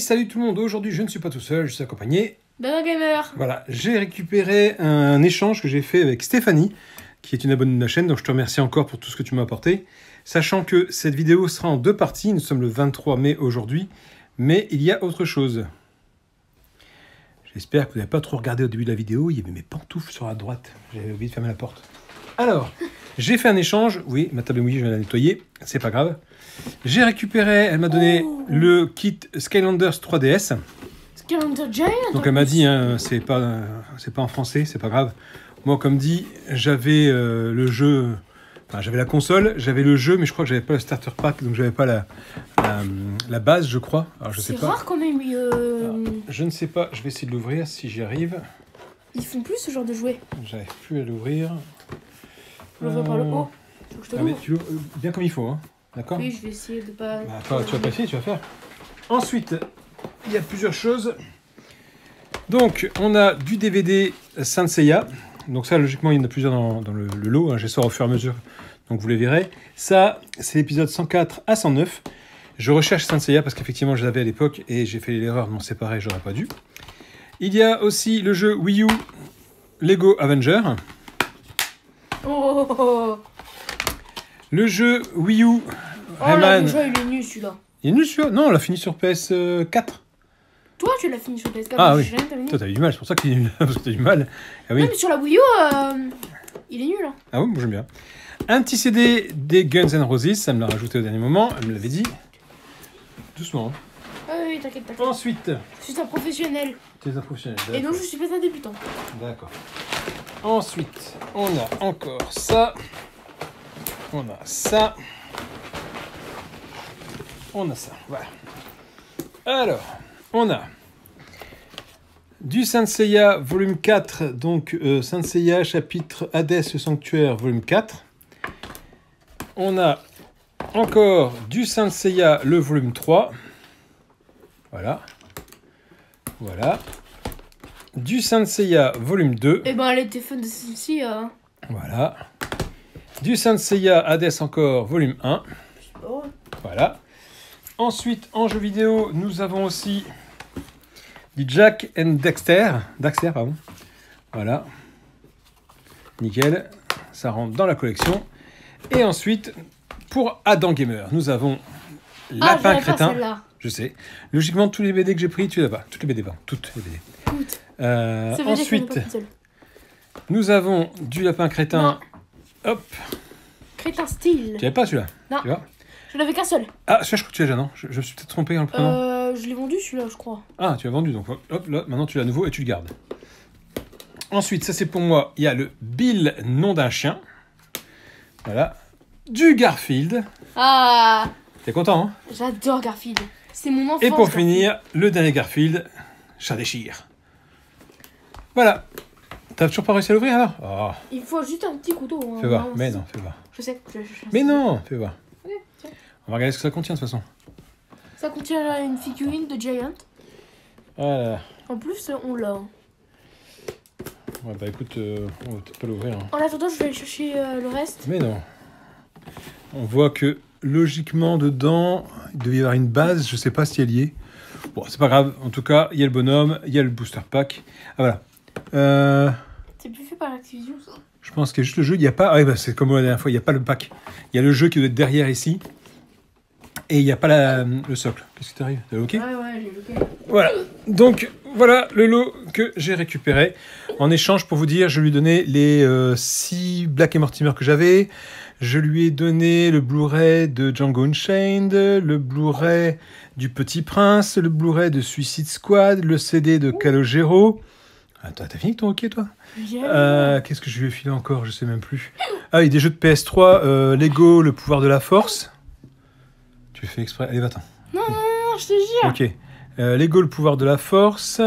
salut tout le monde, aujourd'hui je ne suis pas tout seul, je suis accompagné d'un gamer. Voilà, j'ai récupéré un échange que j'ai fait avec Stéphanie, qui est une abonnée de la chaîne, donc je te remercie encore pour tout ce que tu m'as apporté. Sachant que cette vidéo sera en deux parties, nous sommes le 23 mai aujourd'hui, mais il y a autre chose. J'espère que vous n'avez pas trop regardé au début de la vidéo, il y avait mes pantoufles sur la droite, j'avais oublié de fermer la porte. Alors, j'ai fait un échange, oui, ma table de mouillé, je vais la nettoyer, c'est pas grave. J'ai récupéré, elle m'a donné le kit Skylanders 3DS. Skylanders Giant. Donc elle m'a dit, hein, c'est pas en français, c'est pas grave. Moi, comme dit, j'avais le jeu, enfin j'avais la console, j'avais le jeu, mais je crois que j'avais pas le starter pack, donc j'avais pas la base, je crois. Alors je sais pas. C'est rare quand même. Alors, je ne sais pas, je vais essayer de l'ouvrir si j'y arrive. Ils font plus ce genre de jouets. J'arrive plus à l'ouvrir. Je l'ouvre par le haut. Faut que je te l'ouvre. Tu l'ouvres bien comme il faut, hein. D'accord. Oui, je vais essayer de pas. Bah, toi, tu vas pas essayer, tu vas faire. Ensuite, il y a plusieurs choses. Donc, on a du DVD Saint Seiya. Donc ça, logiquement, il y en a plusieurs dans le lot. Hein. Je les sors au fur et à mesure, donc vous les verrez. Ça, c'est l'épisode 104 à 109. Je recherche Saint Seiya parce qu'effectivement, je l'avais à l'époque et j'ai fait l'erreur de m'en séparer, j'aurais pas dû. Il y a aussi le jeu Wii U Lego Avenger. Oh. Le jeu Wii U Oh là, Rayman. déjà, il est nul celui-là. Il est nul celui-là. Non, on l'a fini sur PS4. Toi, tu l'as fini sur PS4. Ah oui. J'ai jamais terminé. Toi, t'as eu du mal, c'est pour ça qu'il est nul. Parce que t'as eu du mal. Ah oui. Non, mais sur la Wii U, il est nul. Hein. Ah oui, moi j'aime bien. Un petit CD des Guns N' Roses, ça me l'a rajouté au dernier moment, elle me l'avait dit. Doucement. Ah oui, t'inquiète, t'inquiète. Ensuite, Je suis un professionnel. t'es un professionnel. Et donc, je suis pas un débutant. D'accord. Ensuite, on a encore ça. On a ça. On a ça. Voilà. Alors, on a du Saint Seiya volume 4, donc Saint Seiya chapitre Hades le sanctuaire volume 4. On a encore du Saint Seiya le volume 3. Voilà. Voilà. Du Saint Seiya volume 2. Eh ben, elle était fun de celle-ci. Voilà. Du Saint Seiya Hades encore volume 1. Oh. Voilà. Ensuite, en jeu vidéo, nous avons aussi du Jack and Dexter. Daxter, pardon. Voilà. Nickel. Ça rentre dans la collection. Et ensuite, pour Adam Gamer, nous avons Lapin Crétin. Je sais. Logiquement, tous les BD que j'ai pris, tu les as pas. Toutes les BD, pardon. Toutes les BD. Toutes. Ensuite, nous avons du Lapin Crétin. Non. Hop. Crétin style. Tu n'avais pas celui-là? Non. Tu vois? Je n'avais qu'un seul. Ah, celui-là, je crois que tu l'as déjà, non? Je me suis peut-être trompé en le prenant. Je l'ai vendu celui-là, je crois. Ah, tu as vendu, donc hop, là, maintenant tu l'as à nouveau et tu le gardes. Ensuite, ça c'est pour moi, il y a le Bill, nom d'un chien. Voilà. Du Garfield. Ah, T'es content, hein? j'adore Garfield. C'est mon enfance. Et pour Garfield. finir, le dernier Garfield, chat déchire. Voilà. T'as toujours pas réussi à l'ouvrir alors? Oh. Il faut juste un petit couteau. Hein. Fais voir, mais non, fais voir. Je sais. Mais non, fais voir. Oui, tiens. On va regarder ce que ça contient de toute façon. Ça contient une figurine de Giant. Voilà. En plus, on l'a. Ouais, bah écoute, on va peut-être pas l'ouvrir. Hein. En attendant, je vais aller chercher le reste. Mais non. On voit que logiquement dedans, il devait y avoir une base, je sais pas si elle y est. Bon, c'est pas grave. En tout cas, il y a le bonhomme, il y a le booster pack. Ah voilà. C'est plus fait par Activision, ça. Je pense qu'il y a juste le jeu. Il n'y a pas. Ah, oui, bah, c'est comme la dernière fois. Il n'y a pas le pack. Il y a le jeu qui doit être derrière ici. Et il n'y a pas le socle. Qu'est-ce qui t'arrive? T'es OK? Ouais, j'ai loupé. Voilà. Donc, voilà le lot que j'ai récupéré. En échange, pour vous dire, je lui ai donné les 6 Black et Mortimer que j'avais. Je lui ai donné le Blu-ray de Django Unchained, le Blu-ray du Petit Prince, le Blu-ray de Suicide Squad, le CD de Calogero. Attends, t'as fini ton OK, toi? Qu'est-ce que je lui ai filé encore? Je sais même plus. Ah oui, des jeux de PS3, Lego, le pouvoir de la force. Tu fais exprès? Allez, va-t'en. Non, je te jure. Ok. Lego, le pouvoir de la force.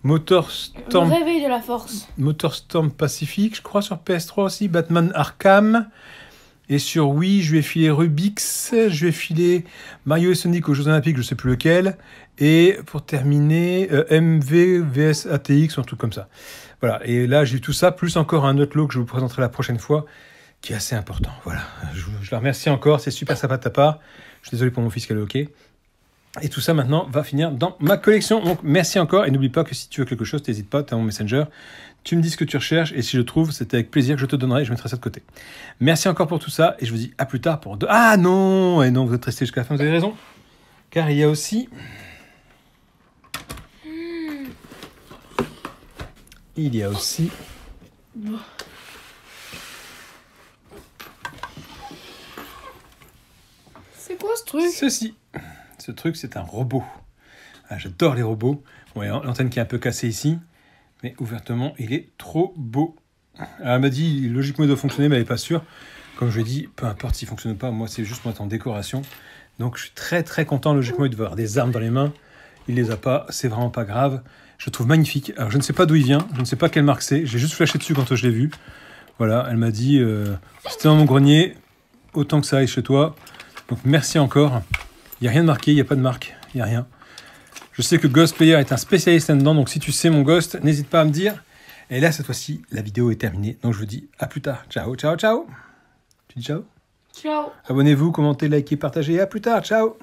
Motorstorm. Le réveil de la force. Motorstorm Pacific, je crois, sur PS3 aussi. Batman Arkham. Et sur Wii, je lui ai filé Rubik's. Je lui ai filé Mario et Sonic aux Jeux Olympiques, je sais plus lequel. Et pour terminer, MV vs ATX ou un truc comme ça. Voilà. Et là, j'ai eu tout ça, plus encore un autre lot que je vous présenterai la prochaine fois, qui est assez important. Voilà. Je la remercie encore. C'est super sympa de ta part. Je suis désolé pour mon fils qui est OK. Et tout ça maintenant va finir dans ma collection. Donc merci encore et n'oublie pas que si tu veux quelque chose, n'hésite pas, tu as mon Messenger. Tu me dis ce que tu recherches et si je trouve, c'est avec plaisir que je te donnerai et je mettrai ça de côté. Merci encore pour tout ça et je vous dis à plus tard pour deux. Ah non! Et non, vous êtes restés jusqu'à la fin, vous avez raison. Car il y a aussi... Il y a aussi... C'est quoi ce truc? Ceci. Ce truc, c'est un robot. Ah, j'adore les robots. Bon, il y a l'antenne qui est un peu cassée ici. Mais ouvertement, il est trop beau. Alors, elle m'a dit, logiquement, il doit fonctionner, mais elle n'est pas sûre. Comme je lui ai dit, peu importe s'il ne fonctionne pas, moi, c'est juste moi en décoration. Donc, je suis très, très content. Logiquement, il doit avoir des armes dans les mains. Il ne les a pas. C'est vraiment pas grave. Je le trouve magnifique. Alors, je ne sais pas d'où il vient. Je ne sais pas quelle marque c'est. J'ai juste flashé dessus quand je l'ai vu. Voilà, elle m'a dit, c'était dans mon grenier. Autant que ça aille chez toi. Donc, merci encore. Il n'y a rien de marqué. Il n'y a pas de marque. Il n'y a rien. Je sais que Ghost Player est un spécialiste là-dedans, donc si tu sais mon Ghost, n'hésite pas à me dire. Et là, cette fois-ci, la vidéo est terminée. Donc je vous dis à plus tard. Ciao, ciao, ciao. Tu dis ciao? Ciao. Abonnez-vous, commentez, likez, partagez. À plus tard. Ciao.